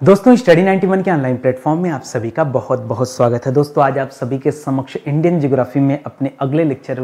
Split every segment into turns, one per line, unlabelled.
दोस्तों स्टडी 91 के online platform में आप सभी का बहुत बहुत स्वागत है। दोस्तों आज आप सभी के समक्ष इंडियन ज्योग्राफी में अपने अगले लेक्चर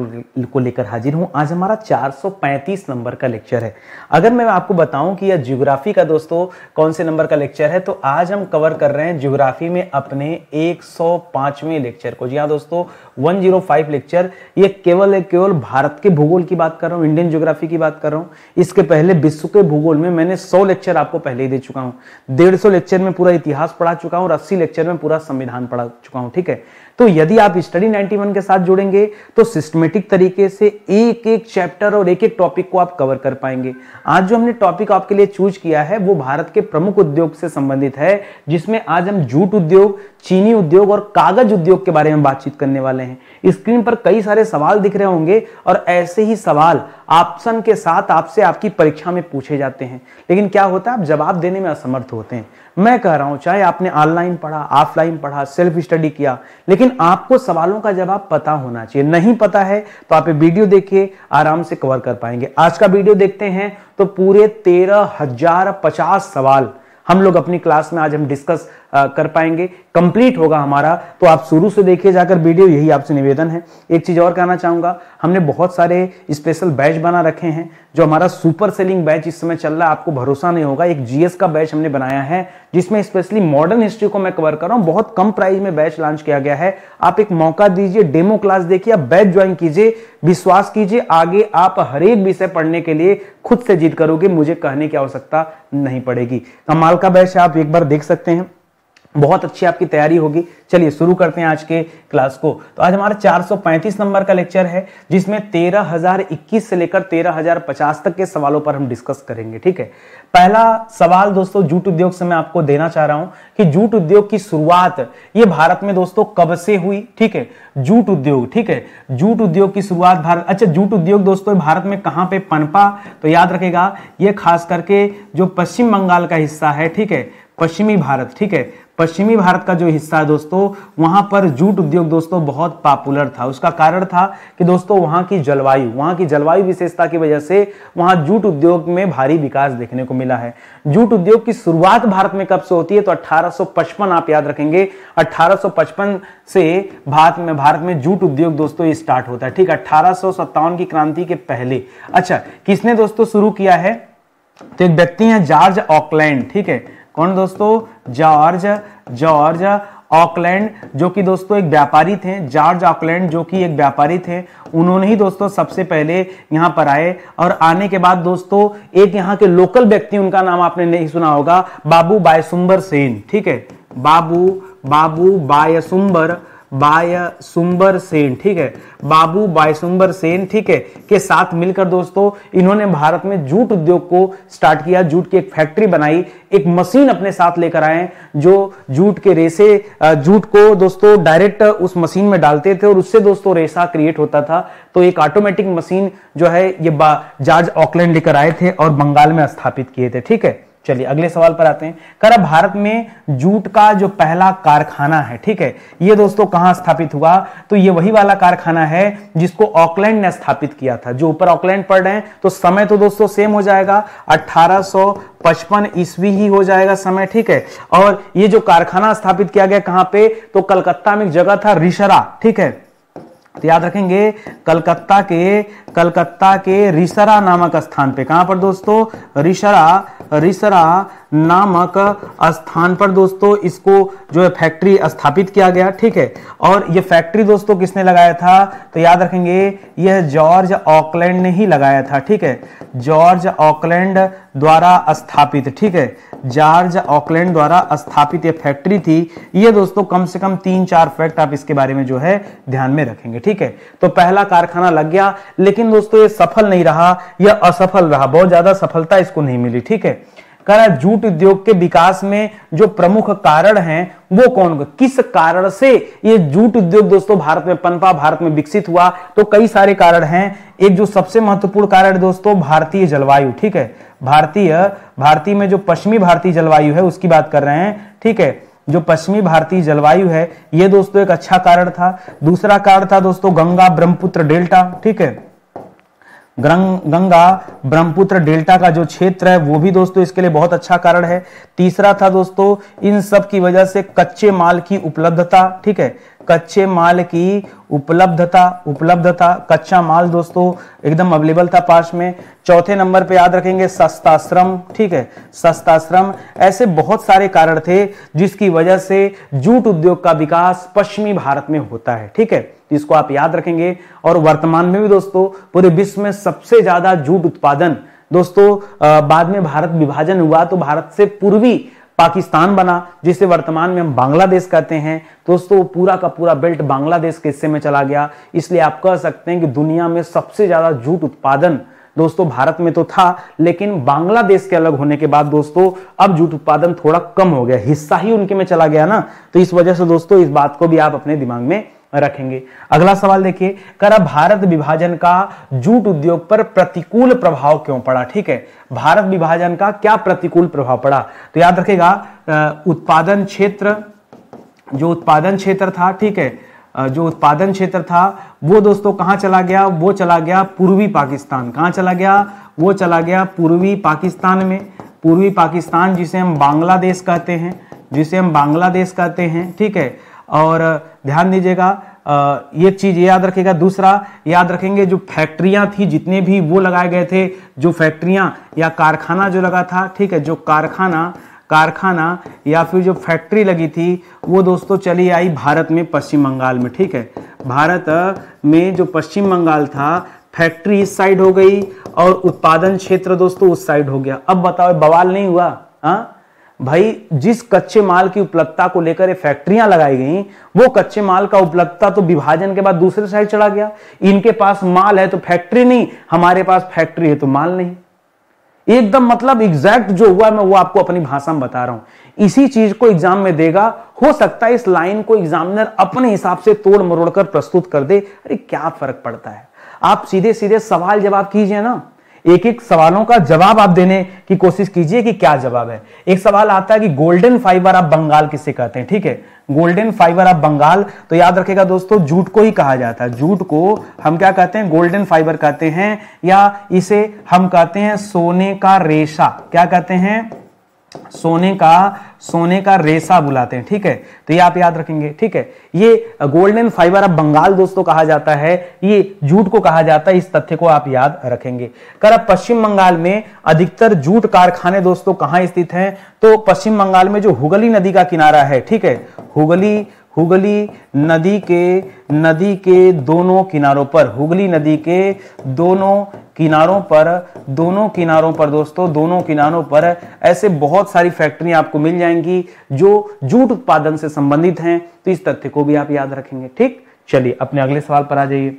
को लेकर हाजिर हूं। आज हमारा 435 नंबर का लेक्चर है। अगर मैं आपको बताऊं कि यह ज्योग्राफी का दोस्तों कौन से नंबर का लेक्चर है, तो आज हम कवर कर रहे हैं ज्योग्राफी में अपने 105वें लेक्चर को। जी हाँ दोस्तों, 105 लेक्चर। ये केवल भारत के भूगोल की बात कर रहा हूँ, इंडियन ज्योग्राफी की बात कर रहा हूँ। इसके पहले विश्व के भूगोल में मैंने 100 लेक्चर आपको पहले ही दे चुका हूँ। 150 लेक्चर में पूरा इतिहास पढ़ा चुका हूं और 80 लेक्चर में पूरा संविधान पढ़ा चुका हूं। ठीक है, तो यदि आप स्टडी 91 के साथ जुड़ेंगे तो सिस्टमेटिक तरीके से एक एक चैप्टर और एक एक टॉपिक को आप कवर कर पाएंगे। आज जो हमने टॉपिक आपके लिए चूज किया है वो भारत के प्रमुख उद्योग से संबंधित है, जिसमें आज हम जूट उद्योग, चीनी उद्योग और कागज उद्योग के बारे में बातचीत करने वाले हैं। स्क्रीन पर कई सारे सवाल दिख रहे होंगे और ऐसे ही सवाल ऑप्शन के साथ आपसे आपकी परीक्षा में पूछे जाते हैं, लेकिन क्या होता है, आप जवाब देने में असमर्थ होते हैं। मैं कह रहा हूं, चाहे आपने ऑनलाइन पढ़ा, ऑफलाइन पढ़ा, सेल्फ स्टडी किया, लेकिन आपको सवालों का जवाब पता होना चाहिए। नहीं पता है तो आप ये वीडियो देखिए, आराम से कवर कर पाएंगे। आज का वीडियो देखते हैं तो पूरे 13,050 सवाल हम लोग अपनी क्लास में आज हम डिस्कस कर पाएंगे, कंप्लीट होगा हमारा। तो आप शुरू से देखिए जाकर वीडियो, यही आपसे निवेदन है। एक चीज और कहना चाहूंगा, हमने बहुत सारे स्पेशल बैच बना रखे हैं। जो हमारा सुपर सेलिंग बैच इस समय चल रहा है, आपको भरोसा नहीं होगा, एक जीएस का बैच हमने बनाया है, जिसमें स्पेशली मॉडर्न हिस्ट्री को मैं कवर कर रहा हूं। बहुत कम प्राइस में बैच लॉन्च किया गया है। आप एक मौका दीजिए, डेमो क्लास देखिए, आप बैच ज्वाइन कीजिए, विश्वास कीजिए आगे आप हर एक विषय पढ़ने के लिए खुद से जिद करोगे, मुझे कहने की आवश्यकता नहीं पड़ेगी। कमाल का बैच है, आप एक बार देख सकते हैं, बहुत अच्छी आपकी तैयारी होगी। चलिए शुरू करते हैं आज के क्लास को। तो आज हमारा 435 नंबर का लेक्चर है, जिसमें 13,021 से लेकर 13,050 तक के सवालों पर हम डिस्कस करेंगे। ठीक है, पहला सवाल दोस्तों जूट उद्योग से मैं आपको देना चाह रहा हूं कि जूट उद्योग की शुरुआत ये भारत में दोस्तों कब से हुई। ठीक है, जूट उद्योग, ठीक है, जूट उद्योग की शुरुआत भारत, अच्छा जूट उद्योग दोस्तों भारत में कहां पे पनपा, तो याद रखेगा ये खास करके जो पश्चिम बंगाल का हिस्सा है, ठीक है, पश्चिमी भारत, ठीक है, पश्चिमी भारत का जो हिस्सा है दोस्तों, वहां पर जूट उद्योग दोस्तों बहुत पॉपुलर था। उसका कारण था कि दोस्तों वहां की जलवायु विशेषता की वजह से वहां जूट उद्योग में भारी विकास देखने को मिला है। जूट उद्योग की शुरुआत भारत में कब से होती है, तो 1855 आप याद रखेंगे, 1855 से भारत में जूट उद्योग दोस्तों स्टार्ट होता है। ठीक, 1857 की क्रांति के पहले। अच्छा, किसने दोस्तों शुरू किया है, तो एक व्यक्ति है जॉर्ज ऑकलैंड। ठीक है, कौन दोस्तों, जॉर्ज ऑकलैंड, जो कि दोस्तों एक व्यापारी थे। जॉर्ज ऑकलैंड जो कि एक व्यापारी थे, उन्होंने ही दोस्तों सबसे पहले यहां पर आए। और आने के बाद दोस्तों एक यहां के लोकल व्यक्ति, उनका नाम आपने नहीं सुना होगा, बाबू बायसुंबर सेन। ठीक है, बाबू बायसुंबर सेन, ठीक है, बाबू बायसुंबर सेन, ठीक है, के साथ मिलकर दोस्तों इन्होंने भारत में जूट उद्योग को स्टार्ट किया। जूट की एक फैक्ट्री बनाई, एक मशीन अपने साथ लेकर आए, जो जूट के रेसे, जूट को दोस्तों डायरेक्ट उस मशीन में डालते थे और उससे दोस्तों रेसा क्रिएट होता था। तो एक ऑटोमेटिक मशीन जो है ये जॉर्ज ऑकलैंड लेकर आए थे और बंगाल में स्थापित किए थे। ठीक है, चलिए अगले सवाल पर आते हैं। कर भारत में जूट का जो पहला कारखाना है, ठीक है, ये दोस्तों कहां स्थापित हुआ, तो ये वही वाला कारखाना है जिसको ऑकलैंड ने स्थापित किया था। जो ऊपर ऑकलैंड पढ़ रहे हैं तो समय तो दोस्तों सेम हो जाएगा, 1855 ईस्वी ही हो जाएगा समय। ठीक है, और ये जो कारखाना स्थापित किया गया कहां पे, तो कलकत्ता में एक जगह था रिसरा। ठीक है, तो याद रखेंगे कलकत्ता के रिसरा नामक स्थान पे, कहां पर दोस्तों, रिसरा नामक स्थान पर दोस्तों इसको जो है फैक्ट्री स्थापित किया गया। ठीक है, और ये फैक्ट्री दोस्तों किसने लगाया था, तो याद रखेंगे यह जॉर्ज ऑकलैंड ने ही लगाया था। ठीक है, जॉर्ज ऑकलैंड द्वारा स्थापित, ठीक है, जॉर्ज ऑकलैंड द्वारा स्थापित ये फैक्ट्री थी। ये दोस्तों कम से कम 3-4 फैक्ट आप इसके बारे में जो है ध्यान में रखेंगे। ठीक है, तो पहला कारखाना लग गया, लेकिन दोस्तों ये सफल नहीं रहा, यह असफल रहा, बहुत ज्यादा सफलता इसको नहीं मिली। ठीक है, कह जूट उद्योग के विकास में जो प्रमुख कारण हैं वो कौन, किस कारण से ये जूट उद्योग दोस्तों भारत में पनपा, भारत में विकसित हुआ, तो कई सारे कारण हैं। एक जो सबसे महत्वपूर्ण कारण दोस्तों भारतीय जलवायु। ठीक है, भारतीय में जो पश्चिमी भारतीय जलवायु है उसकी बात कर रहे हैं। ठीक है, जो पश्चिमी भारतीय जलवायु है ये दोस्तों एक अच्छा कारण था। दूसरा कारण था दोस्तों गंगा ब्रह्मपुत्र डेल्टा। ठीक है, गंगा ब्रह्मपुत्र डेल्टा का जो क्षेत्र है वो भी दोस्तों इसके लिए बहुत अच्छा कारण है। तीसरा था दोस्तों इन सब की वजह से कच्चे माल की उपलब्धता, ठीक है, कच्चे माल की उपलब्धता कच्चा माल दोस्तों एकदम अवेलेबल था पास में। चौथे नंबर पे याद रखेंगे सस्ता श्रम, ठीक है, सस्ता श्रम। ऐसे बहुत सारे कारण थे जिसकी वजह से जूट उद्योग का विकास पश्चिमी भारत में होता है, ठीक है, इसको आप याद रखेंगे। और वर्तमान में भी दोस्तों पूरे विश्व में सबसे ज्यादा जूट उत्पादन दोस्तों बाद में भारत विभाजन हुआ तो भारत से पूर्वी पाकिस्तान बना, जिसे वर्तमान में हम बांग्लादेश कहते हैं। दोस्तों पूरा का पूरा बेल्ट बांग्लादेश के हिस्से में चला गया, इसलिए आप कह सकते हैं कि दुनिया में सबसे ज्यादा जूट उत्पादन दोस्तों भारत में तो था, लेकिन बांग्लादेश के अलग होने के बाद दोस्तों अब जूट उत्पादन थोड़ा कम हो गया, हिस्सा ही उनके में चला गया ना, तो इस वजह से दोस्तों इस बात को भी आप अपने दिमाग में रखेंगे। अगला सवाल देखिए, करा भारत विभाजन का जूट उद्योग पर प्रतिकूल प्रभाव क्यों पड़ा, ठीक है, भारत विभाजन का क्या प्रतिकूल प्रभाव पड़ा, तो याद रखेगा उत्पादन क्षेत्र, जो उत्पादन क्षेत्र था, ठीक है, जो उत्पादन क्षेत्र था वो दोस्तों कहां चला गया, वो चला गया पूर्वी पाकिस्तान। कहां चला गया, वो चला गया पूर्वी पाकिस्तान में, पूर्वी पाकिस्तान जिसे हम बांग्लादेश कहते हैं, जिसे हम बांग्लादेश कहते हैं, ठीक है। और ध्यान दीजिएगा ये चीज याद रखिएगा। दूसरा याद रखेंगे जो फैक्ट्रियां थी जितने भी वो लगाए गए थे, जो फैक्ट्रियां या कारखाना जो लगा था, ठीक है, जो कारखाना या फिर जो फैक्ट्री लगी थी वो दोस्तों चली आई भारत में पश्चिम बंगाल में, ठीक है, भारत में जो पश्चिम बंगाल था फैक्ट्री इस साइड हो गई और उत्पादन क्षेत्र दोस्तों उस साइड हो गया। अब बताओ बवाल नहीं हुआ? हाँ भाई, जिस कच्चे माल की उपलब्धता को लेकर फैक्ट्रियां लगाई गई वो कच्चे माल का उपलब्धता तो विभाजन के बाद दूसरे साइड चला गया। इनके पास माल है तो फैक्ट्री नहीं, हमारे पास फैक्ट्री है तो माल नहीं। एकदम मतलब एग्जैक्ट जो हुआ मैं वो आपको अपनी भाषा में बता रहा हूं। इसी चीज को एग्जाम में देगा, हो सकता है इस लाइन को एग्जामिनर अपने हिसाब से तोड़ मरोड़ कर प्रस्तुत कर दे। अरे क्या फर्क पड़ता है, आप सीधे सीधे सवाल जवाब कीजिए ना, एक एक सवालों का जवाब आप देने की कोशिश कीजिए कि क्या जवाब है। एक सवाल आता है कि गोल्डन फाइबर ऑफ बंगाल किसे कहते हैं, ठीक है, गोल्डन फाइबर ऑफ बंगाल, तो याद रखेगा दोस्तों जूट को ही कहा जाता है। जूट को हम क्या कहते हैं, गोल्डन फाइबर कहते हैं, या इसे हम कहते हैं सोने का रेशा। क्या कहते हैं, सोने का रेशा बुलाते हैं, ठीक है, तो ये आप याद रखेंगे, ठीक है। ये गोल्डन फाइबर ऑफ बंगाल दोस्तों कहा जाता है, ये जूट को कहा जाता है, इस तथ्य को आप याद रखेंगे। कर पश्चिम बंगाल में अधिकतर जूट कारखाने दोस्तों कहां स्थित हैं, तो पश्चिम बंगाल में जो हुगली नदी का किनारा है, ठीक है, हुगली नदी के दोनों किनारों पर, हुगली नदी के दोनों किनारों पर दोस्तों, दोनों किनारों पर ऐसे बहुत सारी फैक्ट्रियां आपको मिल जाएंगी जो जूट उत्पादन से संबंधित हैं, तो इस तथ्य को भी आप याद रखेंगे। ठीक, चलिए अपने अगले सवाल पर आ जाइए।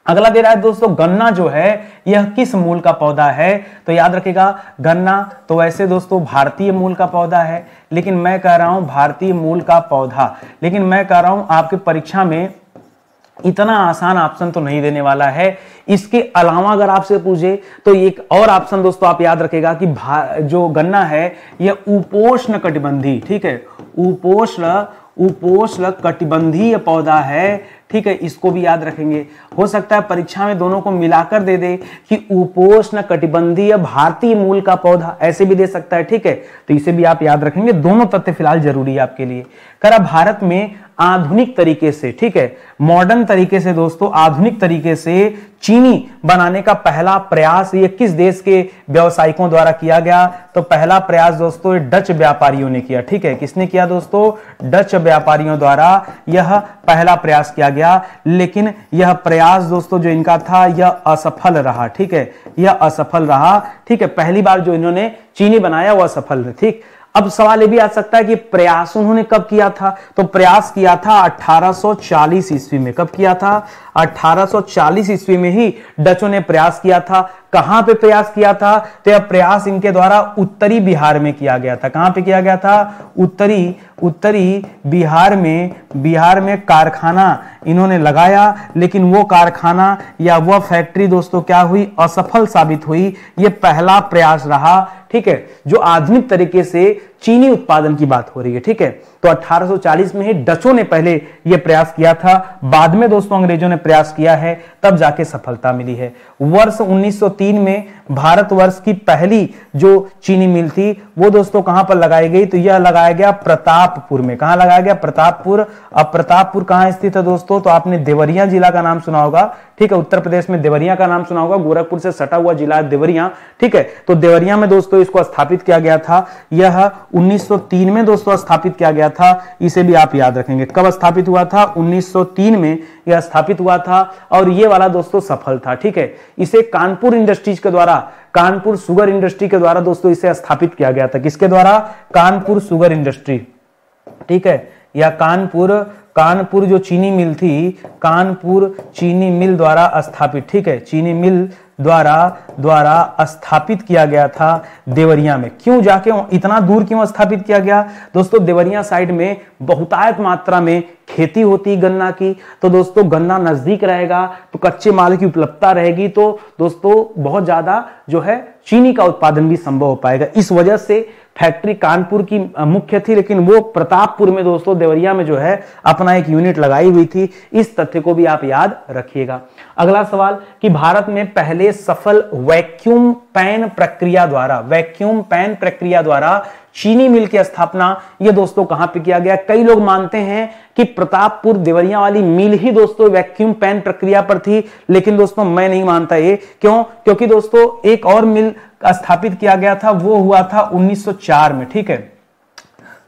अगला दे रहा है दोस्तों, गन्ना जो है यह किस मूल का पौधा है, तो याद रखिएगा गन्ना तो वैसे दोस्तों भारतीय मूल का पौधा है, लेकिन मैं कह रहा हूं भारतीय मूल का पौधा, लेकिन मैं कह रहा हूं आपके परीक्षा में इतना आसान ऑप्शन तो नहीं देने वाला है। इसके अलावा अगर आपसे पूछे तो एक और ऑप्शन दोस्तों आप याद रखेगा कि जो गन्ना है यह उपोष्ण कटिबंधी, ठीक है, उपोष्ण कटिबंधीय पौधा है, ठीक है, इसको भी याद रखेंगे। हो सकता है परीक्षा में दोनों को मिलाकर दे दे कि उपोष्ण कटिबंधीय भारतीय मूल का पौधा, ऐसे भी दे सकता है, ठीक है, तो इसे भी आप याद रखेंगे। दोनों तथ्य फिलहाल जरूरी है आपके लिए। करा भारत में आधुनिक तरीके से, ठीक है, मॉडर्न तरीके से दोस्तों, आधुनिक तरीके से चीनी बनाने का पहला प्रयास ये किस देश के व्यवसायिकों द्वारा किया गया, तो पहला प्रयास दोस्तों डच व्यापारियों ने किया, ठीक है, किसने किया दोस्तों, डच व्यापारियों द्वारा यह पहला प्रयास किया गया। लेकिन यह प्रयास दोस्तों जो इनका था यह असफल रहा, ठीक है, यह असफल रहा, ठीक है, पहली बार जो इन्होंने चीनी बनाया वह असफल, ठीक। अब सवाल ये भी आ सकता है कि प्रयास उन्होंने कब किया था, तो प्रयास किया था 1840 ईस्वी में। कब किया था, 1840 ईस्वी में ही डचों ने प्रयास किया था। कहां पे प्रयास किया था, तो यह प्रयास इनके द्वारा उत्तरी बिहार में किया गया था। कहां पे किया गया था, उत्तरी बिहार में कारखाना इन्होंने लगाया, लेकिन वो कारखाना या वह फैक्ट्री दोस्तों क्या हुई, असफल साबित हुई। यह पहला प्रयास रहा, ठीक है, जो आधुनिक तरीके से चीनी उत्पादन की बात हो रही है, ठीक है। तो 1840 में ही डचों ने पहले यह प्रयास किया था, बाद में दोस्तों अंग्रेजों ने प्रयास किया है, तब जाके सफलता मिली है। वर्ष 1903 में भारतवर्ष की पहली जो चीनी मिल थी वो दोस्तों कहां पर लगाई गई, तो यह लगाया गया प्रतापपुर में। कहां लगाया गया? प्रतापपुर। अब प्रतापपुर कहां स्थित है दोस्तों? तो आपने देवरिया जिला का नाम सुना होगा, ठीक है। उत्तर प्रदेश में देवरिया का नाम सुना होगा, गोरखपुर से सटा हुआ जिला देवरिया, ठीक है। तो देवरिया में दोस्तों इसको स्थापित किया गया था। यह 1903 में दोस्तों स्थापित किया गया था, इसे भी आप याद रखेंगे। कब स्थापित हुआ था? 1903 में यह स्थापित हुआ था और यह वाला दोस्तों सफल था, ठीक है। इसे कानपुर इंडस्ट्रीज के द्वारा, कानपुर शुगर इंडस्ट्री के द्वारा दोस्तों इसे स्थापित किया गया था। किसके द्वारा? कानपुर शुगर इंडस्ट्री, ठीक है। या कानपुर जो चीनी मिल थी, कानपुर चीनी मिल द्वारा स्थापित, ठीक है। चीनी मिल द्वारा स्थापित किया गया था देवरिया में। क्यों जाके इतना दूर क्यों स्थापित किया गया दोस्तों? देवरिया साइड में बहुतायत मात्रा में खेती होती गन्ना की, तो दोस्तों गन्ना नजदीक रहेगा तो कच्चे माल की उपलब्धता रहेगी, तो दोस्तों बहुत ज्यादा जो है चीनी का उत्पादन भी संभव हो पाएगा। इस वजह से फैक्ट्री कानपुर की मुख्य थी, लेकिन वो प्रतापपुर में दोस्तों देवरिया में जो है अपना एक यूनिट लगाई हुई थी। इस तथ्य को भी आप याद रखिएगा। अगला सवाल कि भारत में पहले सफल वैक्यूम पैन प्रक्रिया द्वारा चीनी मिल की स्थापना ये दोस्तों कहां पे किया गया? कई लोग मानते हैं कि प्रतापपुर देवरिया वाली मिल ही दोस्तों वैक्यूम पैन प्रक्रिया पर थी, लेकिन दोस्तों मैं नहीं मानता ये। क्यों? क्योंकि दोस्तों एक और मिल स्थापित किया गया था, वो हुआ था 1904 में, ठीक है।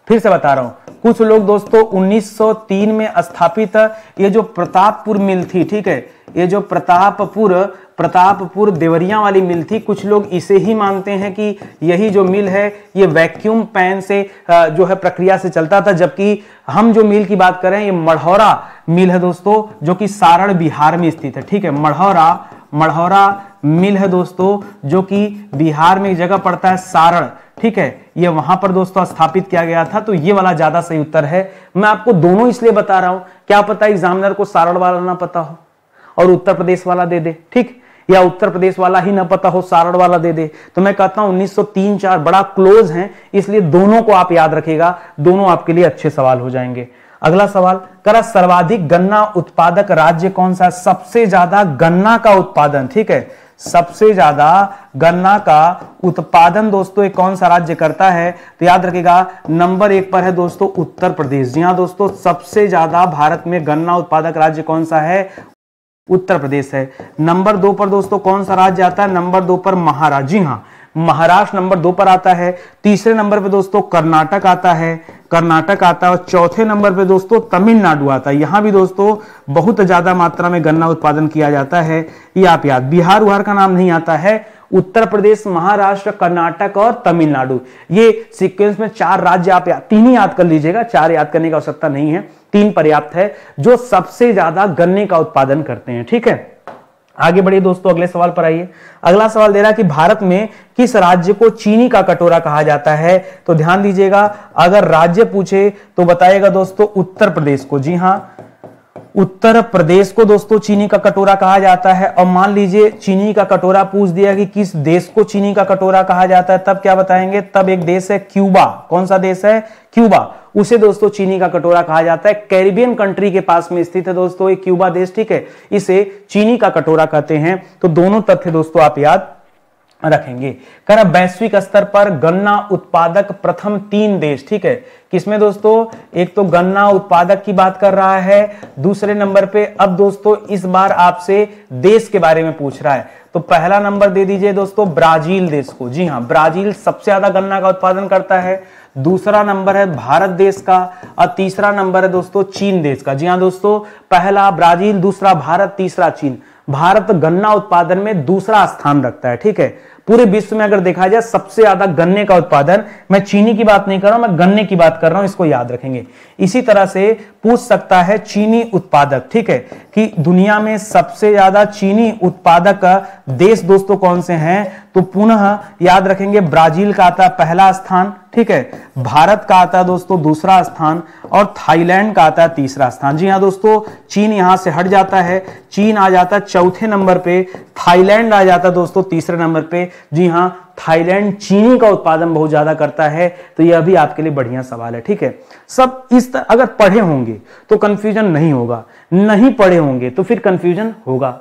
फिर से बता रहा हूं, कुछ लोग दोस्तों 1903 में स्थापित ये जो प्रतापपुर मिल थी, ठीक है, ये जो प्रतापपुर देवरिया वाली मिल थी, कुछ लोग इसे ही मानते हैं कि यही जो मिल है ये वैक्यूम पैन से जो है प्रक्रिया से चलता था, जबकि हम जो मिल की बात करें ये मढ़ौरा मिल है दोस्तों, जो कि सारण बिहार में स्थित है, ठीक है। मढ़ौरा मिल है दोस्तों, जो कि बिहार में एक जगह पड़ता है सारण, ठीक है। ये वहां पर दोस्तों स्थापित किया गया था, तो ये वाला ज्यादा सही उत्तर है। मैं आपको दोनों इसलिए बता रहा हूं, क्या पता एग्जामिनर को सारण वाला ना पता हो और उत्तर प्रदेश वाला दे दे, ठीक, या उत्तर प्रदेश वाला ही ना पता हो सारण वाला दे दे। तो मैं कहता हूं 1903-4 बड़ा क्लोज हैं, इसलिए दोनों को आप याद रखिएगा, दोनों आपके लिए अच्छे सवाल हो जाएंगे। अगला सवाल, करा सर्वाधिक गन्ना उत्पादक राज्य कौन सा? सबसे ज्यादा गन्ना का उत्पादन, ठीक है, सबसे ज्यादा गन्ना का उत्पादन दोस्तों एक कौन सा राज्य करता है? तो याद रखिएगा नंबर 1 पर है दोस्तों उत्तर प्रदेश। जी हां दोस्तों, सबसे ज्यादा भारत में गन्ना उत्पादक राज्य कौन सा है? उत्तर प्रदेश है। नंबर 2 पर दोस्तों कौन सा राज्य आता है? नंबर 2 पर महाराष्ट्र। जी हां, महाराष्ट्र नंबर 2 पर आता है। तीसरे नंबर पे दोस्तों कर्नाटक आता है, और चौथे नंबर पे दोस्तों तमिलनाडु आता है। यहां भी दोस्तों बहुत ज्यादा मात्रा में गन्ना उत्पादन किया जाता है, ये आप याद। बिहार का नाम नहीं आता है, उत्तर प्रदेश, महाराष्ट्र, कर्नाटक और तमिलनाडु, ये सीक्वेंस में 4 राज्य आप 3 ही याद कर लीजिएगा, 4 याद करने की आवश्यकता नहीं है, 3 पर्याप्त है, जो सबसे ज्यादा गन्ने का उत्पादन करते हैं, ठीक है। आगे बढ़िए दोस्तों, अगले सवाल पर आइए। अगला सवाल दे रहा है कि भारत में किस राज्य को चीनी का कटोरा कहा जाता है? तो ध्यान दीजिएगा, अगर राज्य पूछे तो बताइएगा दोस्तों उत्तर प्रदेश को। जी हां, उत्तर प्रदेश को दोस्तों चीनी का कटोरा कहा जाता है। और मान लीजिए चीनी का कटोरा पूछ दिया कि किस देश को चीनी का कटोरा कहा जाता है, तब क्या बताएंगे? तब एक देश है क्यूबा। कौन सा देश है? क्यूबा। उसे दोस्तों चीनी का कटोरा कहा जाता है। कैरिबियन कंट्री के पास में स्थित है दोस्तों ये क्यूबा देश, ठीक है, इसे चीनी का कटोरा कहते हैं। तो दोनों तथ्य दोस्तों आप याद रखेंगे। कह रहा वैश्विक स्तर पर गन्ना उत्पादक प्रथम 3 देश, ठीक है, किसमें दोस्तों? एक तो गन्ना उत्पादक की बात कर रहा है, दूसरे नंबर पे अब दोस्तों इस बार आपसे देश के बारे में पूछ रहा है, तो पहला नंबर दे दीजिए दोस्तों ब्राजील देश को। जी हां, ब्राजील सबसे ज्यादा गन्ना का उत्पादन करता है। दूसरा नंबर है भारत देश का और तीसरा नंबर है दोस्तों चीन देश का। जी हां दोस्तों, पहला ब्राजील, दूसरा भारत, तीसरा चीन। भारत गन्ना उत्पादन में दूसरा स्थान रखता है, ठीक है। पूरे विश्व में अगर देखा जाए सबसे ज्यादा गन्ने का उत्पादन, मैं चीनी की बात नहीं कर रहा हूं, मैं गन्ने की बात कर रहा हूं, इसको याद रखेंगे। इसी तरह से पूछ सकता है चीनी उत्पादक, ठीक है, कि दुनिया में सबसे ज्यादा चीनी उत्पादक देश दोस्तों कौन से हैं? तो पुनः याद रखेंगे ब्राजील का आता है पहला स्थान, ठीक है, भारत का आता है दोस्तों दूसरा स्थान और थाईलैंड का आता है तीसरा स्थान। जी हां दोस्तों, चीन यहां से हट जाता है, चीन आ जाता है चौथे नंबर पे, थाईलैंड आ जाता है दोस्तों तीसरे नंबर पे। जी हां, थाईलैंड चीनी का उत्पादन बहुत ज्यादा करता है। तो यह भी आपके लिए बढ़िया सवाल है, ठीक है। सब इस तरह अगर पढ़े होंगे तो कंफ्यूजन नहीं होगा, नहीं पढ़े होंगे तो फिर कंफ्यूजन होगा।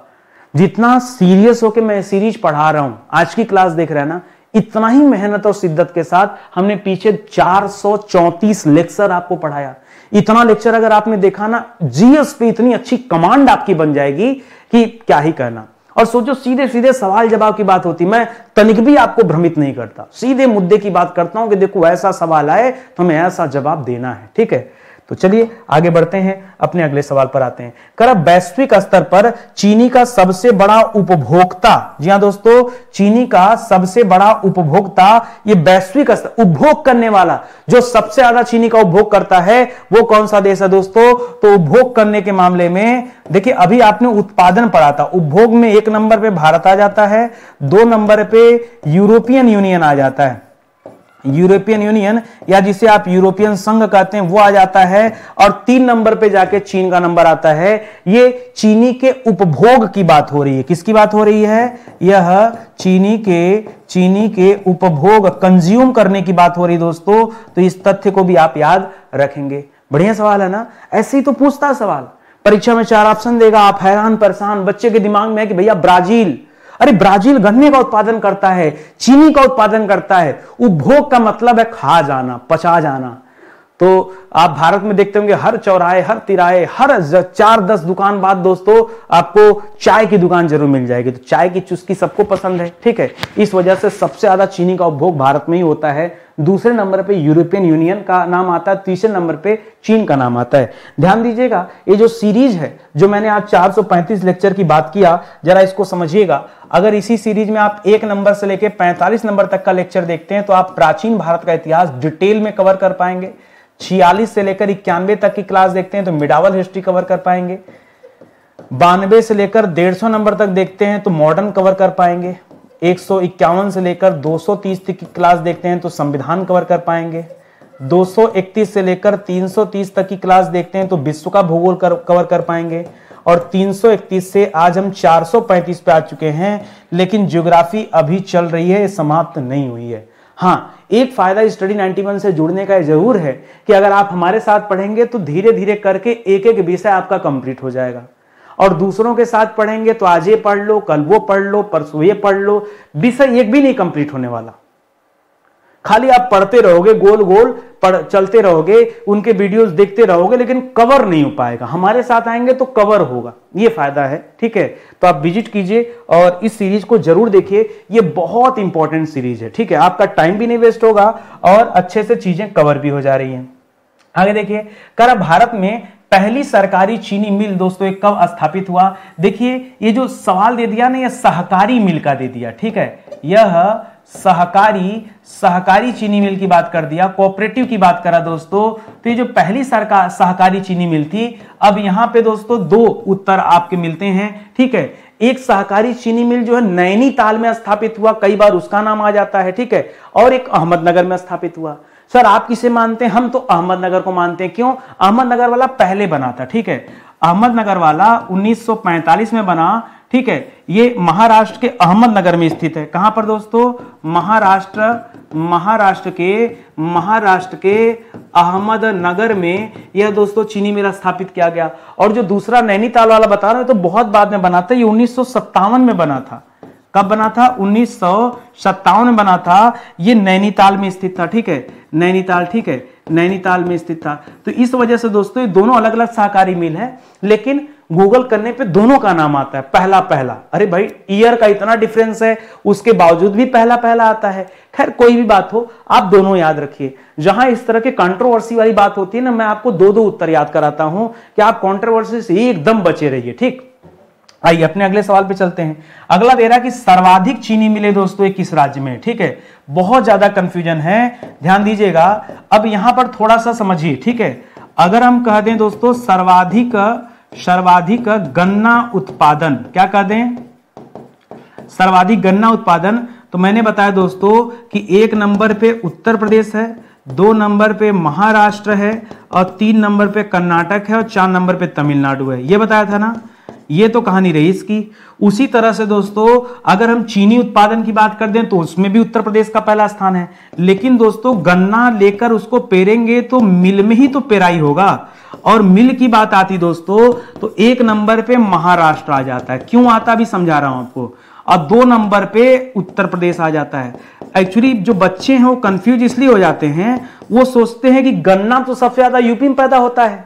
जितना सीरियस होकर मैं सीरीज पढ़ा रहा हूं, आज की क्लास देख रहे हैं ना, इतना ही मेहनत और शिद्दत के साथ हमने पीछे 434 लेक्चर आपको पढ़ाया। इतना लेक्चर अगर आपने देखा ना, जीएस पे इतनी अच्छी कमांड आपकी बन जाएगी कि क्या ही कहना। और सोचो, सीधे सीधे सवाल जवाब की बात होती, मैं तनिक भी आपको भ्रमित नहीं करता, सीधे मुद्दे की बात करता हूं कि देखो ऐसा सवाल आए तो हमें ऐसा जवाब देना है, ठीक है। तो चलिए आगे बढ़ते हैं, अपने अगले सवाल पर आते हैं। कर वैश्विक स्तर पर चीनी का सबसे बड़ा उपभोक्ता, जी हां दोस्तों, चीनी का सबसे बड़ा उपभोक्ता, ये वैश्विक स्तर उपभोग करने वाला जो सबसे ज्यादा चीनी का उपभोग करता है वो कौन सा देश है दोस्तों? तो उपभोग करने के मामले में देखिए, अभी आपने उत्पादन पढ़ा था, उपभोग में 1 नंबर पे भारत आ जाता है, 2 नंबर पे यूरोपियन यूनियन आ जाता है, यूरोपियन यूनियन या जिसे आप यूरोपियन संघ कहते हैं वो आ जाता है, और 3 नंबर पे जाके चीन का नंबर आता है। ये चीनी के उपभोग की बात हो रही है, किसकी बात हो रही है? यह चीनी के उपभोग, कंज्यूम करने की बात हो रही है दोस्तों। तो इस तथ्य को भी आप याद रखेंगे। बढ़िया सवाल है ना, ऐसे ही तो पूछता है सवाल, परीक्षा में 4 ऑप्शन देगा, आप हैरान परेशान, बच्चे के दिमाग में है कि भैया ब्राजील, अरे ब्राजील गन्ने का उत्पादन करता है, चीनी का उत्पादन करता है। उपभोग का मतलब है खा जाना, पचा जाना। तो आप भारत में देखते होंगे हर चौराहे, हर तिराहे, हर 4-10 दुकान बाद दोस्तों आपको चाय की दुकान जरूर मिल जाएगी। तो चाय की चुस्की सबको पसंद है, ठीक है। इस वजह से सबसे ज्यादा चीनी का उपभोग भारत में ही होता है। दूसरे नंबर पे यूरोपियन यूनियन का नाम आता है, तीसरे नंबर पे चीन का नाम आता है। ध्यान दीजिएगा, ये जो सीरीज है, जो मैंने आज 435 लेक्चर की बात किया, जरा इसको समझिएगा। अगर इसी सीरीज में आप 1 नंबर से लेकर 45 नंबर तक का लेक्चर देखते हैं तो आप प्राचीन भारत का इतिहास डिटेल में कवर कर पाएंगे। 46 से लेकर 91 तक की क्लास देखते हैं तो मिडावल हिस्ट्री कवर कर पाएंगे। 92 से लेकर 150 नंबर तक देखते हैं तो मॉडर्न कवर कर पाएंगे। 151 से लेकर 230 तक की क्लास देखते हैं तो संविधान कवर कर पाएंगे। 231 से लेकर 330 तक की क्लास देखते हैं तो विश्व का भूगोल कवर कर पाएंगे। और 331 से आज हम 435 पे आ चुके हैं, लेकिन ज्योग्राफी अभी चल रही है, समाप्त नहीं हुई है। हाँ, एक फायदा स्टडी 91 से जुड़ने का जरूर है कि अगर आप हमारे साथ पढ़ेंगे तो धीरे धीरे करके एक एक विषय आपका कंप्लीट हो जाएगा। और दूसरों के साथ पढ़ेंगे तो आज ये पढ़ लो, कल वो पढ़ लो, परसों ये पढ़ लो, विषय एक भी नहीं कंप्लीट होने वाला। खाली आप पढ़ते रहोगे, गोल गोल चलते रहोगे, उनके वीडियोस देखते रहोगे, लेकिन कवर नहीं हो पाएगा। हमारे साथ आएंगे तो कवर होगा, ये फायदा है, ठीक है। तो आप विजिट कीजिए और इस सीरीज को जरूर देखिए, ये बहुत इंपॉर्टेंट सीरीज है, ठीक है। आपका टाइम भी नहीं वेस्ट होगा और अच्छे से चीजें कवर भी हो जा रही हैं। आगे देखिए, कर भारत में पहली सरकारी चीनी मिल दोस्तों एक कब स्थापित हुआ? देखिए, ये जो सवाल दे दिया ना, ये सहकारी मिल का दे दिया, ठीक है। यह सहकारी चीनी मिल की बात कर दिया, कोऑपरेटिव की बात करा दोस्तों। तो ये जो पहली सहकारी चीनी मिल थी, अब यहां पे दोस्तों 2 उत्तर आपके मिलते हैं, ठीक है। एक सहकारी चीनी मिल जो है नैनीताल में स्थापित हुआ, कई बार उसका नाम आ जाता है, ठीक है। और एक अहमदनगर में स्थापित हुआ। सर आप किसे मानते हैं? हम तो अहमदनगर को मानते हैं। क्यों? अहमदनगर वाला पहले बना था, ठीक है। अहमदनगर वाला 1945 में बना, ठीक है। ये महाराष्ट्र के अहमदनगर में स्थित है। कहां पर दोस्तों? महाराष्ट्र के अहमदनगर में यह दोस्तों चीनी मिल स्थापित किया गया। और जो दूसरा नैनीताल वाला बता रहा हूं तो बहुत बाद में बना था, ये 1957 में बना था। कब बना था? 1957 में बना था। ये नैनीताल में स्थित था, ठीक है। नैनीताल, ठीक है, नैनीताल में स्थित था। तो इस वजह से दोस्तों ये दोनों अलग अलग सहकारी मिल है, लेकिन गूगल करने पे दोनों का नाम आता है पहला पहला। अरे भाई, ईयर का इतना डिफरेंस है, उसके बावजूद भी पहला पहला आता है। खैर कोई भी बात हो, आप दोनों याद रखिए। जहां इस तरह के कंट्रोवर्सी वाली बात होती है ना, मैं आपको 2-2 उत्तर याद कराता हूं कि आप कंट्रोवर्सी से एकदम बचे रहिए, ठीक। आइए अपने अगले सवाल पे चलते हैं। अगला दे रहा है कि सर्वाधिक चीनी मिले दोस्तों किस राज्य में, ठीक है। बहुत ज्यादा कंफ्यूजन है, ध्यान दीजिएगा। अब यहां पर थोड़ा सा समझिए, ठीक है। अगर हम कह दें दोस्तों सर्वाधिक गन्ना उत्पादन, क्या कह दें? सर्वाधिक गन्ना उत्पादन, तो मैंने बताया दोस्तों कि 1 नंबर पे उत्तर प्रदेश है, 2 नंबर पे महाराष्ट्र है, और 3 नंबर पे कर्नाटक है, और 4 नंबर पे तमिलनाडु है। ये बताया था ना। ये तो कहानी रही इसकी। उसी तरह से दोस्तों अगर हम चीनी उत्पादन की बात कर दें तो उसमें भी उत्तर प्रदेश का पहला स्थान है। लेकिन दोस्तों गन्ना लेकर उसको पेरेंगे तो मिल में ही तो पेराई होगा, और मिल की बात आती दोस्तों तो 1 नंबर पे महाराष्ट्र आ जाता है। क्यों आता अभी समझा रहा हूं आपको। और 2 नंबर पे उत्तर प्रदेश आ जाता है। एक्चुअली जो बच्चे हैं वो कंफ्यूज इसलिए हो जाते हैं, वो सोचते हैं कि गन्ना तो सबसे ज्यादा यूपी में पैदा होता है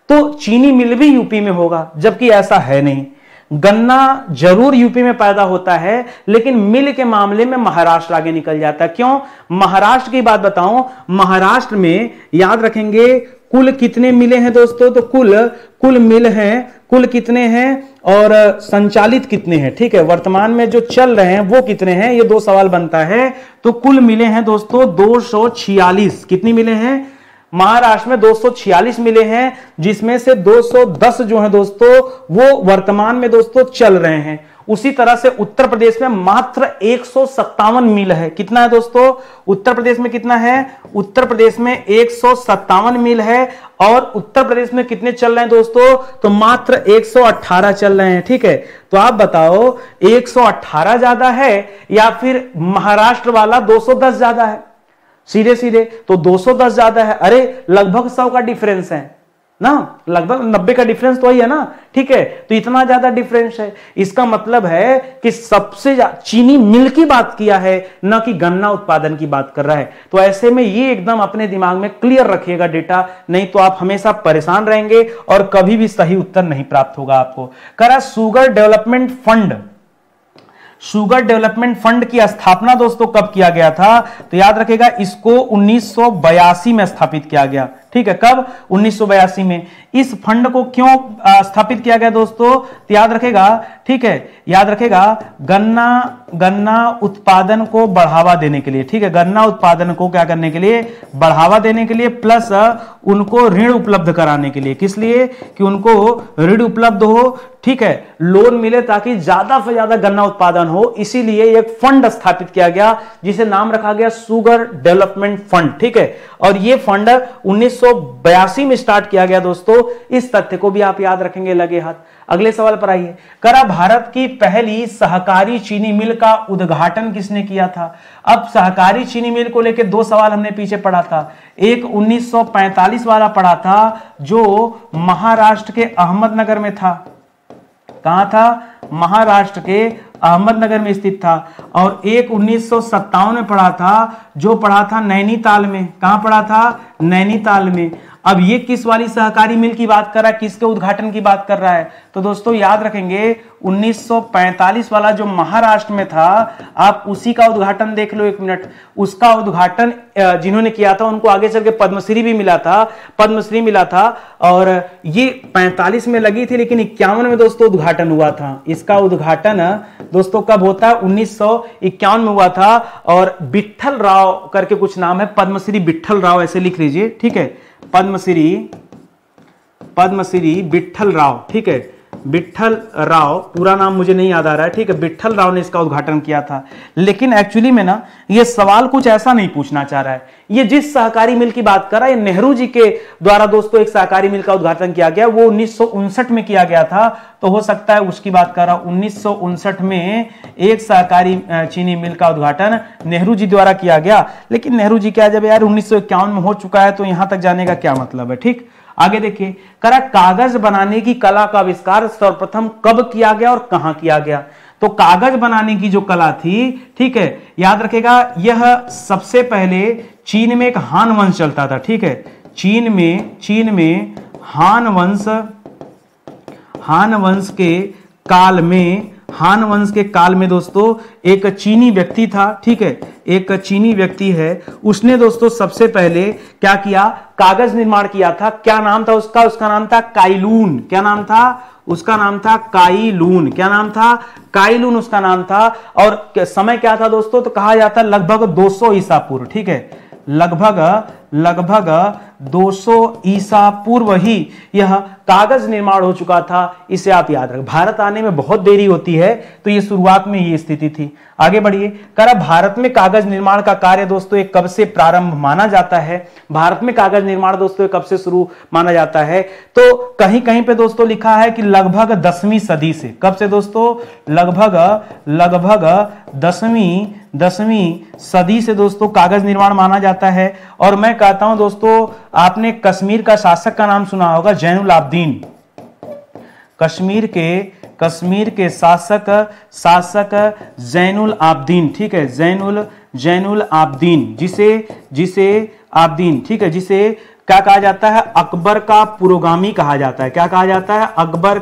तो चीनी मिल भी यूपी में होगा, जबकि ऐसा है नहीं। गन्ना जरूर यूपी में पैदा होता है, लेकिन मिल के मामले में महाराष्ट्र आगे निकल जाता है। क्यों? महाराष्ट्र की बात बताऊं, महाराष्ट्र में याद रखेंगे कुल कितने मिले हैं दोस्तों, तो कुल मिल हैं, कुल कितने हैं और संचालित कितने हैं। ठीक है, वर्तमान में जो चल रहे हैं वो कितने हैं, ये 2 सवाल बनता है। तो कुल मिले हैं दोस्तों 246। कितनी मिले हैं? महाराष्ट्र में 246 मिले हैं, जिसमें से 210 जो है दोस्तों वो वर्तमान में दोस्तों चल रहे हैं। उसी तरह से उत्तर प्रदेश में मात्र 157 मिल है। कितना है दोस्तों? उत्तर प्रदेश में कितना है? उत्तर प्रदेश में 157 मिल है। और उत्तर प्रदेश में कितने चल रहे हैं दोस्तों? तो मात्र 118 चल रहे हैं। ठीक है, तो आप बताओ 118 ज्यादा है या फिर महाराष्ट्र वाला 210 ज्यादा है? सीधे सीधे तो 210 ज्यादा है। अरे लगभग 100 का डिफरेंस है ना, लगभग 90 का डिफरेंस तो ही है ना। ठीक है, तो इतना ज्यादा डिफरेंस है। इसका मतलब है कि सबसे चीनी मिल की बात किया है, ना कि गन्ना उत्पादन की बात कर रहा है। तो ऐसे में ये एकदम अपने दिमाग में क्लियर रखिएगा डेटा, नहीं तो आप हमेशा परेशान रहेंगे और कभी भी सही उत्तर नहीं प्राप्त होगा आपको। करा sugar development fund, sugar development fund की स्थापना दोस्तों कब किया गया था? तो याद रखेगा इसको 1982 में स्थापित किया गया। ठीक है, कब? 1982 में। इस फंड को क्यों स्थापित किया गया दोस्तों? तो याद रखेगा, ठीक है, याद रखेगा गन्ना उत्पादन को बढ़ावा देने के लिए। ठीक है, गन्ना उत्पादन को क्या करने के लिए? बढ़ावा देने के लिए, प्लस उनको ऋण उपलब्ध कराने के लिए। किस लिए? कि उनको ऋण उपलब्ध हो, ठीक है, लोन मिले ताकि ज्यादा से ज्यादा गन्ना उत्पादन हो। इसीलिए एक फंड स्थापित किया गया जिसे नाम रखा गया शुगर डेवलपमेंट फंड। ठीक है, और यह फंड 1982 में स्टार्ट किया गया दोस्तों। इस तथ्य को भी आप याद रखेंगे लगे हाथ। अगले सवाल पर आइए। करा भारत की पहली सहकारी चीनी मिल का उद्घाटन किसने किया था? अब सहकारी चीनी मिल को लेकर 2 सवाल हमने पीछे पढ़ा था। एक 1945 वाला पढ़ा था जो महाराष्ट्र के अहमदनगर में था। कहां था? महाराष्ट्र के अहमदनगर में स्थित था। और एक 1957 में पढ़ा था, जो पढ़ा था नैनीताल में। कहां पढ़ा था? नैनीताल में। अब ये किस वाली सहकारी मिल की बात कर रहा है, किसके उद्घाटन की बात कर रहा है? तो दोस्तों याद रखेंगे 1945 वाला जो महाराष्ट्र में था, आप उसी का उद्घाटन देख लो 1 मिनट। उसका उद्घाटन जिन्होंने किया था उनको आगे चल के पद्मश्री भी मिला था, पद्मश्री मिला था। और ये 45 में लगी थी, लेकिन 51 में दोस्तों उद्घाटन हुआ था। इसका उद्घाटन दोस्तों कब होता है? 1951 में हुआ था। और विट्ठल राव करके कुछ नाम है, पद्मश्री विट्ठल राव ऐसे लिख लीजिए। ठीक है, पद्मश्री विट्ठल राव। ठीक है, विट्ठल राव, पूरा नाम मुझे नहीं याद आ रहा है। ठीक है, विट्ठल राव ने इसका उद्घाटन किया था। लेकिन एक्चुअली में ना ये सवाल कुछ ऐसा नहीं पूछना चाह रहा है। ये जिस सहकारी मिल की बात कर रहा है, नेहरू जी के द्वारा दोस्तों एक सहकारी मिल का उद्घाटन किया गया, वो 1959 में किया गया था। तो हो सकता है उसकी बात कर रहा हूं। 1959 में एक सहकारी चीनी मिल का उद्घाटन नेहरू जी द्वारा किया गया। लेकिन नेहरू जी क्या, जब यार 1951 में हो चुका है तो यहां तक जाने का क्या मतलब है। ठीक, आगे देखिए। करा कागज बनाने की कला का आविष्कार सर्वप्रथम कब किया गया और कहां किया गया? तो कागज बनाने की जो कला थी, ठीक है, याद रखेगा यह सबसे पहले चीन में एक हान वंश चलता था। ठीक है, चीन में हान वंश के काल में दोस्तों एक चीनी व्यक्ति था। ठीक है, एक चीनी व्यक्ति है, उसने दोस्तों सबसे पहले क्या किया? कागज निर्माण किया था। क्या नाम था उसका? उसका नाम था काइलून। क्या नाम था? उसका नाम था काइलून। क्या नाम था? काइलून उसका नाम था। और समय क्या था दोस्तों? तो कहा जाता है लगभग 200 ईसा पूर्व। ठीक है, लगभग 200 ईसा पूर्व ही यह कागज निर्माण हो चुका था, इसे आप याद रखें। भारत आने में बहुत देरी होती है, तो ये शुरुआत में ये स्थिति थी। आगे बढ़िए, करा भारत में कागज निर्माण का कार्य दोस्तों एक कब से प्रारंभ माना जाता है? भारत में कागज निर्माण दोस्तों कब से शुरू माना जाता है? तो कहीं कहीं पे दोस्तों लिखा है कि लगभग 10वीं सदी से। कब से दोस्तों? लगभग 10वीं सदी से दोस्तों कागज निर्माण माना जाता है। और मैं कहता हूं दोस्तों, आपने कश्मीर का शासक का नाम सुना होगा, जैनुल आब्दीन। कश्मीर के शासक जैनुल आब्दीन, ठीक है, जैनुल आब्दीन, जिसे आब्दीन, ठीक है, जिसे क्या कहा जाता है? अकबर का पुरोगामी कहा जाता है। क्या कहा जाता है? अकबर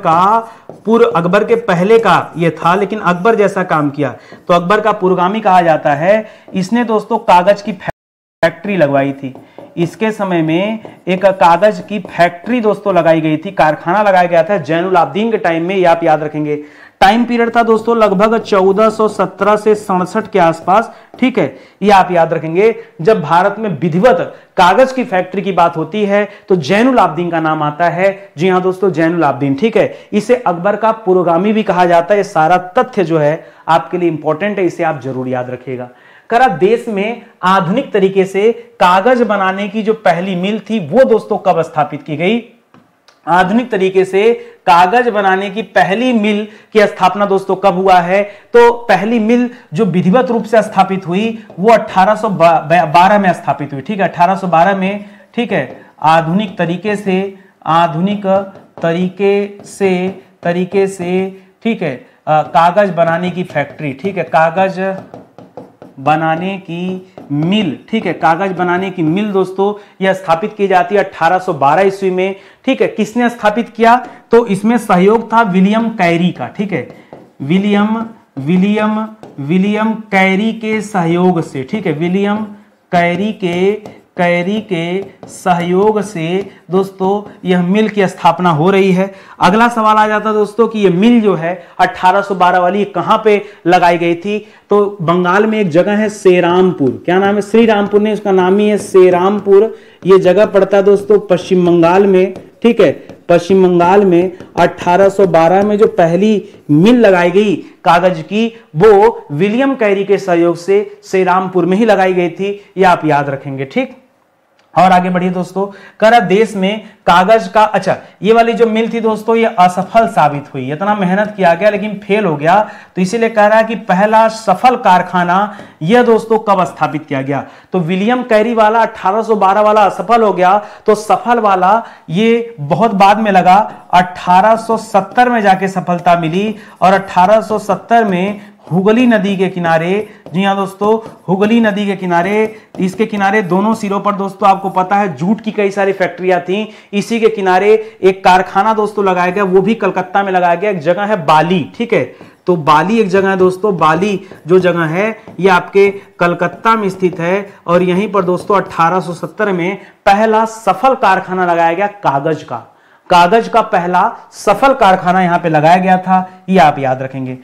के पहले का ये था, लेकिन अकबर जैसा काम किया, तो अकबर का पुरोगामी कहा जाता है। इसने दोस्तों कागज की फैक्ट्री लगवाई थी। इसके समय में एक कागज की फैक्ट्री दोस्तों लगाई गई थी, कारखाना लगाया गया था जैनुल आब्दीन के टाइम में। ये आप याद रखेंगे। टाइम पीरियड था दोस्तों लगभग 1417 से 67 के आसपास, ठीक है, ये आप याद रखेंगे। जब भारत में विधिवत कागज की फैक्ट्री की बात होती है तो जैनुल आब्दीन का नाम आता है। जी हां दोस्तों, जैनुल आब्दीन, ठीक है। इसे अकबर का पुरोगामी भी कहा जाता है। ये सारा तथ्य जो है आपके लिए इंपॉर्टेंट है, इसे आप जरूर याद रखिएगा। करा देश में आधुनिक तरीके से कागज बनाने की जो पहली मिल थी वो दोस्तों कब स्थापित की गई? आधुनिक तरीके से कागज बनाने की पहली मिल की स्थापना दोस्तों कब हुआ है? तो पहली मिल जो विधिवत रूप से स्थापित हुई वो 1812 में स्थापित हुई, ठीक है, 1812 में, ठीक है। आधुनिक तरीके से, ठीक है, कागज बनाने की फैक्ट्री, ठीक है, कागज बनाने की मिल, ठीक है, कागज बनाने की मिल दोस्तों यह स्थापित की जाती है 1812 ईस्वी में, ठीक है। किसने स्थापित किया? तो इसमें सहयोग था विलियम कैरी का, ठीक है, विलियम कैरी के सहयोग से, ठीक है, विलियम कैरी के सहयोग से दोस्तों यह मिल की स्थापना हो रही है। अगला सवाल आ जाता है दोस्तों कि यह मिल जो है 1812 वाली कहां पे लगाई गई थी? तो बंगाल में एक जगह है सेरामपुर। क्या नाम है? श्री रामपुर नहीं, उसका नाम ही है सेरामपुर। यह जगह पड़ता है दोस्तों पश्चिम बंगाल में, ठीक है। पश्चिम बंगाल में 1812 में जो पहली मिल लगाई गई कागज की वो विलियम कैरी के सहयोग से सेरामपुर में ही लगाई गई थी। यह आप याद रखेंगे, ठीक। और आगे बढ़िए दोस्तों, करा देश में कागज का, अच्छा, ये वाली जो मिल थी दोस्तों ये असफल साबित हुई। इतना मेहनत किया गया लेकिन फेल हो गया, तो इसीलिए कह रहा है कि पहला सफल कारखाना यह दोस्तों कब स्थापित किया गया? तो विलियम कैरी वाला 1812 वाला असफल हो गया, तो सफल वाला ये बहुत बाद में लगा, 1870 में जाके सफलता मिली। और 1870 में हुगली नदी के किनारे, जी हाँ दोस्तों, हुगली नदी के किनारे, इसके किनारे दोनों सिरों पर दोस्तों आपको पता है जूट की कई सारी फैक्ट्रियां थी। इसी के किनारे एक कारखाना दोस्तों लगाया गया, वो भी कलकत्ता में लगाया गया। एक जगह है बाली, ठीक है, तो बाली एक जगह है दोस्तों, बाली जो जगह है ये आपके कलकत्ता में स्थित है। और यहीं पर दोस्तों 1870 में पहला सफल कारखाना लगाया गया कागज का पहला सफल कारखाना यहां पे लगाया गया था। ये आप याद रखेंगे।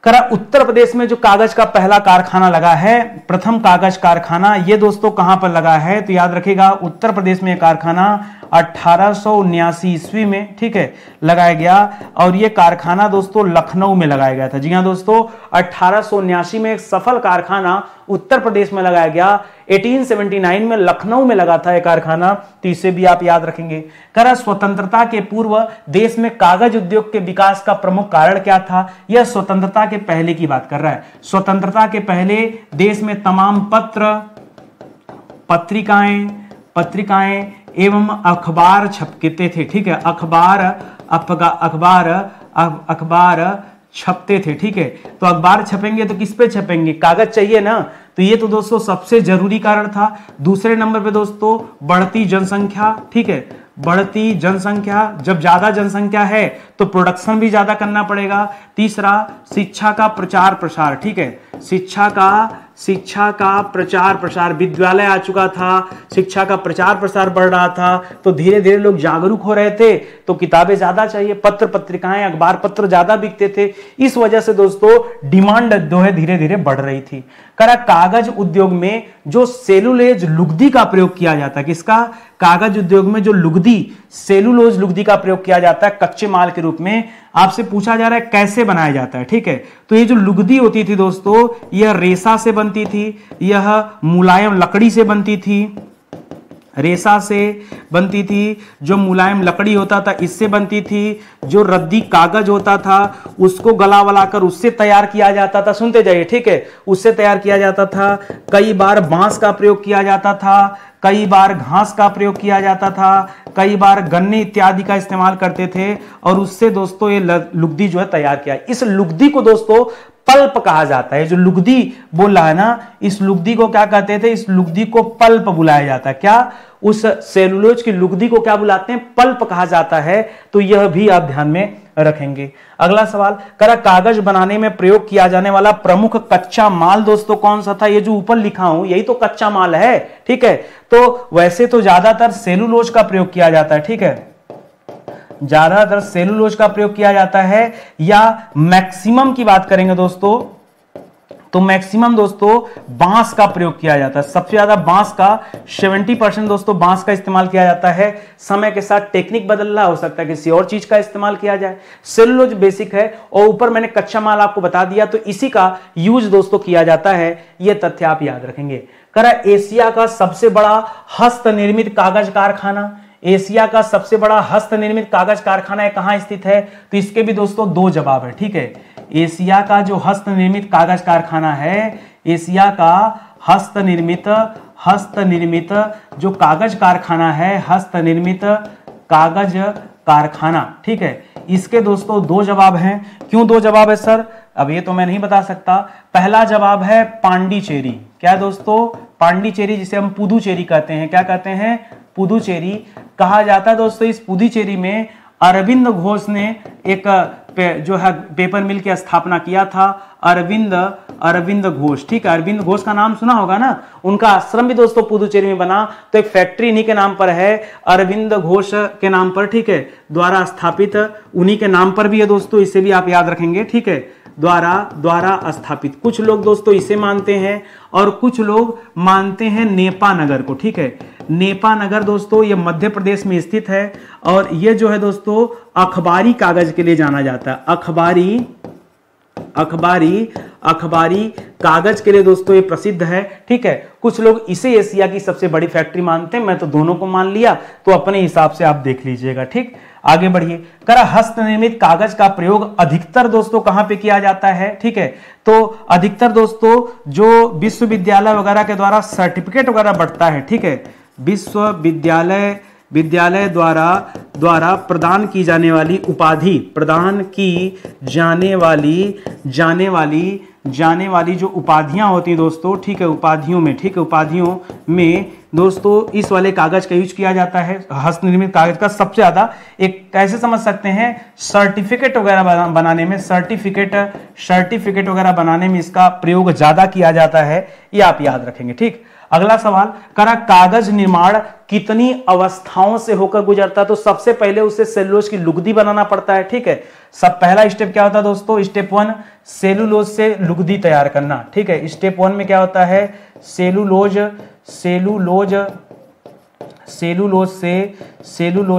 करा उत्तर प्रदेश में जो कागज का पहला कारखाना लगा है, प्रथम कागज कारखाना, ये दोस्तों कहां पर लगा है? तो याद रखिएगा उत्तर प्रदेश में कारखाना 1879 ईस्वी में, ठीक है, लगाया गया। और ये कारखाना दोस्तों लखनऊ में लगाया गया था। जी हाँ दोस्तों, 1879 में एक सफल कारखाना उत्तर प्रदेश में लगाया गया। 1879 में लखनऊ में लगा था यह कारखाना, तो इसे भी आप याद रखेंगे। करा स्वतंत्रता के पूर्व देश में कागज उद्योग के विकास का प्रमुख कारण क्या था? यह स्वतंत्रता के पहले की बात कर रहा है। स्वतंत्रता के पहले देश में तमाम पत्रिकाएं एवं अखबार छपते थे, ठीक है, अखबार छपते थे, ठीक है। तो अखबार छपेंगे तो किस पे छपेंगे? कागज चाहिए ना, तो ये तो दोस्तों सबसे जरूरी कारण था। दूसरे नंबर पे दोस्तों बढ़ती जनसंख्या, ठीक है, बढ़ती जनसंख्या, जब ज्यादा जनसंख्या है तो प्रोडक्शन भी ज्यादा करना पड़ेगा। तीसरा शिक्षा का प्रचार प्रसार, ठीक है, शिक्षा का प्रचार प्रसार, विद्यालय आ चुका था, शिक्षा का प्रचार प्रसार बढ़ रहा था, तो धीरे धीरे लोग जागरूक हो रहे थे, तो किताबें ज्यादा चाहिए, पत्र पत्रिकाएं अखबार पत्र ज्यादा बिकते थे। इस वजह से दोस्तों डिमांड जो है धीरे धीरे बढ़ रही थी। करा कागज उद्योग में जो सेलुलोज लुगदी का प्रयोग किया जाता है, किसका? कागज उद्योग में जो लुगदी, सेलुलोज लुगदी का प्रयोग किया जाता है कच्चे माल के रूप में, आपसे पूछा जा रहा है कैसे बनाया जाता है। ठीक है, तो ये जो लुगदी होती थी दोस्तों, यह रेशा से बनती थी, यह मुलायम लकड़ी से बनती थी, रेशा से बनती थी, जो मुलायम लकड़ी होता था इससे बनती थी, जो रद्दी कागज होता था उसको गला वलाकर उससे तैयार किया जाता था। सुनते जाइए, ठीक है, उससे तैयार किया जाता था। कई बार बांस का प्रयोग किया जाता था, कई बार घास का प्रयोग किया जाता था, कई बार गन्ने इत्यादि का इस्तेमाल करते थे, और उससे दोस्तों ये लुगदी जो है तैयार किया। इस लुगदी को दोस्तों पल्प कहा जाता है। जो लुगदी बोल रहा है ना, इस लुगदी को क्या कहते थे? इस लुगदी को पल्प बुलाया जाता है। क्या? उस सेलुलोज की लुगदी को क्या बुलाते हैं? पल्प कहा जाता है। तो यह भी आप ध्यान में रखेंगे। अगला सवाल, करा कागज बनाने में प्रयोग किया जाने वाला प्रमुख कच्चा माल दोस्तों कौन सा था? ये जो ऊपर लिखा हूं यही तो कच्चा माल है। ठीक है, तो वैसे तो ज्यादातर सेलुलोज का प्रयोग किया जाता है। ठीक है, ज्यादातर सेलुलोज का प्रयोग किया जाता है, या मैक्सिमम की बात करेंगे दोस्तों तो मैक्सिमम दोस्तों बांस का प्रयोग किया जाता है। सबसे ज्यादा बांस का 70% दोस्तों बांस का इस्तेमाल किया जाता है। समय के साथ टेक्निक बदल रहा, हो सकता है किसी और चीज का इस्तेमाल किया जाए। सेलुलोज बेसिक है, और ऊपर मैंने कच्चा माल आपको बता दिया, तो इसी का यूज दोस्तों किया जाता है। यह तथ्य आप याद रखेंगे। करा एशिया का सबसे बड़ा हस्तनिर्मित कागज कारखाना, एशिया का सबसे बड़ा हस्तनिर्मित कागज कारखाना कहां स्थित है? तो इसके भी दोस्तों दो जवाब है। ठीक है, एशिया का जो हस्तनिर्मित कागज कारखाना है, एशिया का हस्तनिर्मित जो कागज कारखाना है, हस्तनिर्मित कागज कारखाना, ठीक है, इसके दोस्तों दो जवाब हैं। क्यों दो जवाब है सर? अब ये तो मैं नहीं बता सकता। पहला जवाब है पांडिचेरी। क्या दोस्तों? पांडिचेरी, जिसे हम पुदुचेरी कहते हैं। क्या कहते हैं? पुदुचेरी कहा जाता है दोस्तों। इस पुदुचेरी में अरविंद घोष ने एक जो है पेपर मिल की स्थापना किया था। अरविंद घोष, ठीक है, अरविंद घोष का नाम सुना होगा ना। उनका आश्रम भी दोस्तों पुदुचेरी में बना, तो एक फैक्ट्री इन्हीं के नाम पर है, अरविंद घोष के नाम पर, ठीक है, द्वारा स्थापित, उन्हीं के नाम पर भी है दोस्तों। इसे भी आप याद रखेंगे। ठीक है, द्वारा स्थापित। कुछ लोग दोस्तों इसे मानते हैं, और कुछ लोग मानते हैं नेपा नगर को। ठीक है, नेपा नगर दोस्तों ये मध्य प्रदेश में स्थित है, और ये जो है दोस्तों अखबारी कागज के लिए जाना जाता है। अखबारी कागज के लिए दोस्तों ये प्रसिद्ध है। ठीक है, कुछ लोग इसे एशिया की सबसे बड़ी फैक्ट्री मानते हैं, मैं तो दोनों को मान लिया, तो अपने हिसाब से आप देख लीजिएगा। ठीक, आगे बढ़िए। करा हस्तनिर्मित कागज का प्रयोग अधिकतर दोस्तों कहां पे किया जाता है? ठीक है, तो अधिकतर दोस्तों जो विश्वविद्यालय वगैरह के द्वारा सर्टिफिकेट वगैरह बढ़ता है। ठीक है, विद्यालय द्वारा प्रदान की जाने वाली उपाधि, प्रदान की जाने वाली जो उपाधियां होती हैं दोस्तों, ठीक है, उपाधियों में दोस्तों इस वाले कागज का यूज किया जाता है। हस्तनिर्मित कागज का सबसे ज्यादा, एक कैसे समझ सकते हैं, सर्टिफिकेट वगैरह बनाने में, सर्टिफिकेट वगैरह बनाने में इसका प्रयोग ज्यादा किया जाता है। ये आप याद रखेंगे। ठीक, अगला सवाल, करा कागज निर्माण कितनी अवस्थाओं से होकर गुजरता है? तो सबसे पहले उसे सेलुलोज की लुगदी बनाना पड़ता है। ठीक है, सब पहला स्टेप क्या होता है दोस्तों? स्टेप 1 सेलुलोज से लुगदी तैयार करना। ठीक है, स्टेप 1 में क्या होता है? सेलुलोज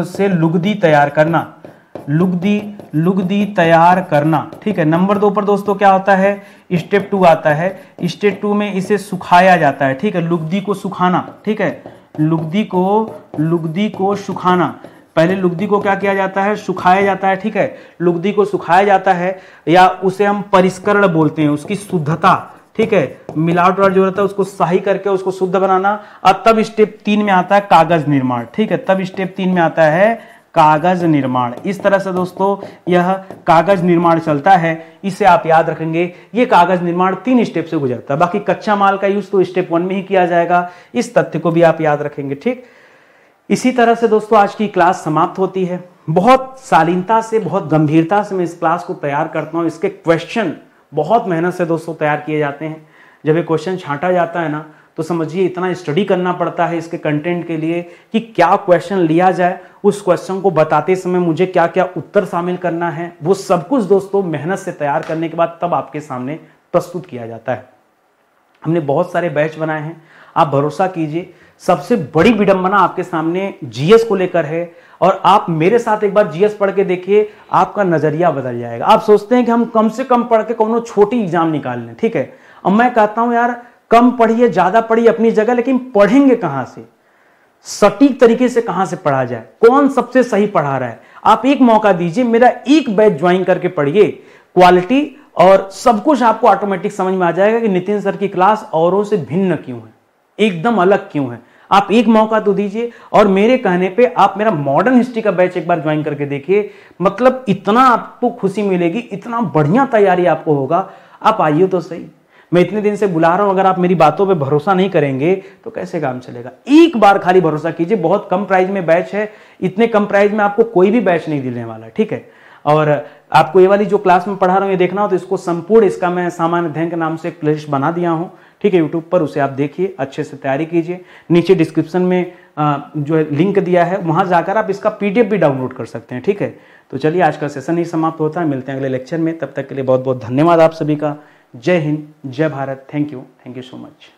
से लुगदी तैयार करना, लुगदी तैयार करना। ठीक है, नंबर 2 पर दोस्तों क्या होता है? स्टेप 2 आता है। स्टेप 2 में इसे सुखाया जाता है। ठीक है, लुगदी को सुखाना। ठीक है, लुगदी को सुखाना। पहले लुगदी को क्या किया जाता है? सुखाया जाता है। ठीक है, लुगदी को सुखाया जाता है, या उसे हम परिष्करण बोलते हैं, उसकी शुद्धता। ठीक है, मिलावट वाला जो रहता है उसको सही करके उसको शुद्ध बनाना। और तब स्टेप 3 में आता है कागज निर्माण। ठीक है, तब स्टेप 3 में आता है कागज निर्माण। इस तरह से दोस्तों यह कागज निर्माण चलता है। इसे आप याद रखेंगे। ये कागज निर्माण 3 स्टेप से गुजरता है। बाकी कच्चा माल का यूज तो स्टेप 1 में ही किया जाएगा। इस तथ्य को भी आप याद रखेंगे। ठीक, इसी तरह से दोस्तों आज की क्लास समाप्त होती है। बहुत शालीनता से, बहुत गंभीरता से मैं इस क्लास को तैयार करता हूं। इसके क्वेश्चन बहुत मेहनत से दोस्तों तैयार किए जाते हैं। जब ये क्वेश्चन छांटा जाता है ना तो समझिए इतना स्टडी करना पड़ता है इसके कंटेंट के लिए कि क्या क्वेश्चन लिया जाए, उस क्वेश्चन को बताते समय मुझे क्या क्या उत्तर शामिल करना है, वो सब कुछ दोस्तों मेहनत से तैयार करने के बाद तब आपके सामने प्रस्तुत किया जाता है। हमने बहुत सारे बैच बनाए हैं, आप भरोसा कीजिए। सबसे बड़ी विडंबना आपके सामने जीएस को लेकर है, और आप मेरे साथ एक बार जीएस पढ़ के देखिए, आपका नजरिया बदल जाएगा। आप सोचते हैं कि हम कम से कम पढ़ के कोनो छोटी एग्जाम निकाल लें, ठीक है। अब मैं कहता हूं यार कम पढ़िए ज्यादा पढ़िए अपनी जगह, लेकिन पढ़ेंगे कहां से, सटीक तरीके से कहां से पढ़ा जाए, कौन सबसे सही पढ़ा रहा है। आप एक मौका दीजिए, मेरा एक बैच ज्वाइन करके पढ़िए, क्वालिटी और सब कुछ आपको ऑटोमेटिक समझ में आ जाएगा कि नितिन सर की क्लास औरों से भिन्न क्यों है, एकदम अलग क्यों है। आप एक मौका तो दीजिए, और मेरे कहने पे आप मेरा मॉडर्न हिस्ट्री का बैच एक बार ज्वाइन करके देखिए, मतलब इतना आपको खुशी मिलेगी, इतना बढ़िया तैयारी आपको होगा। आप आइए तो सही, मैं इतने दिन से बुला रहा हूं, अगर आप मेरी बातों पे भरोसा नहीं करेंगे तो कैसे काम चलेगा। एक बार खाली भरोसा कीजिए, बहुत कम प्राइस में बैच है, इतने कम प्राइस में आपको कोई भी बैच नहीं देने वाला, ठीक है। और आपको ये वाली जो क्लास में पढ़ा रहा हूं ये देखना हो तो इसको संपूर्ण, इसका मैं सामान्य अध्ययन के नाम से एक प्लेलिस्ट बना दिया हूं, ठीक है, यूट्यूब पर, उसे आप देखिए, अच्छे से तैयारी कीजिए। नीचे डिस्क्रिप्शन में जो है लिंक दिया है, वहां जाकर आप इसका पीडीएफ भी डाउनलोड कर सकते हैं, ठीक है। तो चलिए आज का सेशन ही समाप्त होता है, मिलते हैं अगले लेक्चर में, तब तक के लिए बहुत बहुत धन्यवाद आप सभी का। जय हिंद, जय Bharat, thank you so much.